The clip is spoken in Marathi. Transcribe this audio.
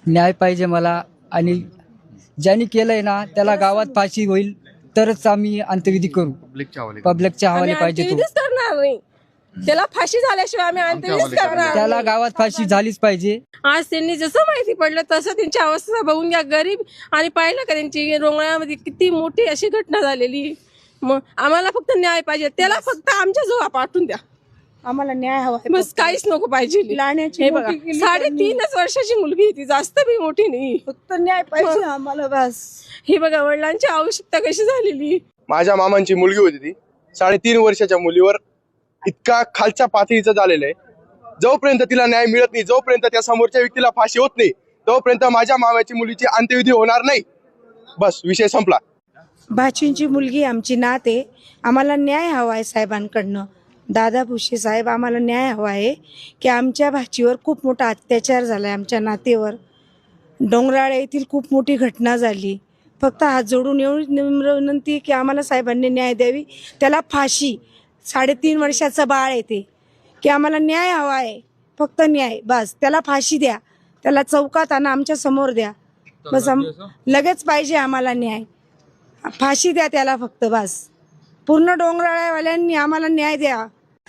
न्याय पाहिजे मला, आणि ज्यांनी केलंय ना त्याला गावात फाशी होईल तरच आम्ही अंत्यविधी करू. पब्लिकच्या हवाले पाहिजे तो. अंत्यविधीच करणार नाही, त्याला फाशी झाल्याशिवाय आम्ही अंत्यविधीच करणार त्याला नाही. गावात फाशी झालीच पाहिजे. आज त्यांनी जसं माहिती पडलं तसं त्यांची अवस्था बघून घ्या, गरीब, आणि पाहिलं का त्यांची रोंगळ्यामध्ये किती मोठी अशी घटना झालेली. मग आम्हाला फक्त न्याय पाहिजे, त्याला फक्त आमच्या जवळ पाठवून द्या, आम्हाला न्याय हवा आहे. बस काहीच नको पाहिजे. लाण्याची हे बघा, मोठी केली 3.5 वर्षाची मुलगी आहे ती, जास्त बी मोठी नाही. फक्त न्याय पाहिजे आम्हाला बस. हे बघा, वडिलांची आवश्यकता कशी झालेली. माझ्या मामांची मुलगी होती ती, 3.5 वर्षाच्या मुलीवर इतका खालच्या पातळीचं झालेलं आहे. जोपर्यंत तिला न्याय मिळत नाही, जोपर्यंत त्या समोरच्या व्यक्तीला फाशी होत नाही, तोपर्यंत माझ्या मामाची मुलीची अंत्यविधी होणार नाही. बस, विषय संपला. भाचींची मुलगी आमची नात आहे, आम्हाला न्याय हवा आहे साहेबांकडनं. दादा भुसे साहेब, आम्हाला न्याय हवा आहे की आमच्या भाचीवर खूप मोठा अत्याचार झाला आहे, आमच्या नातेवर. डोंगराळे येथील खूप मोठी घटना झाली. फक्त हात जोडून एवढी नम्र विनंती की आम्हाला साहेबांनी न्याय द्यावी. त्याला फाशी, 3.5 वर्षाचं बाळ येते की आम्हाला न्याय हवा आहे, फक्त न्याय बस. त्याला फाशी द्या, त्याला चौकात आणा, आमच्या समोर द्या, बस. लगेच पाहिजे आम्हाला न्याय, फाशी द्या त्याला फक्त बस. पूर्ण डोंगराळ्यावाल्यांनी आम्हाला न्याय द्या.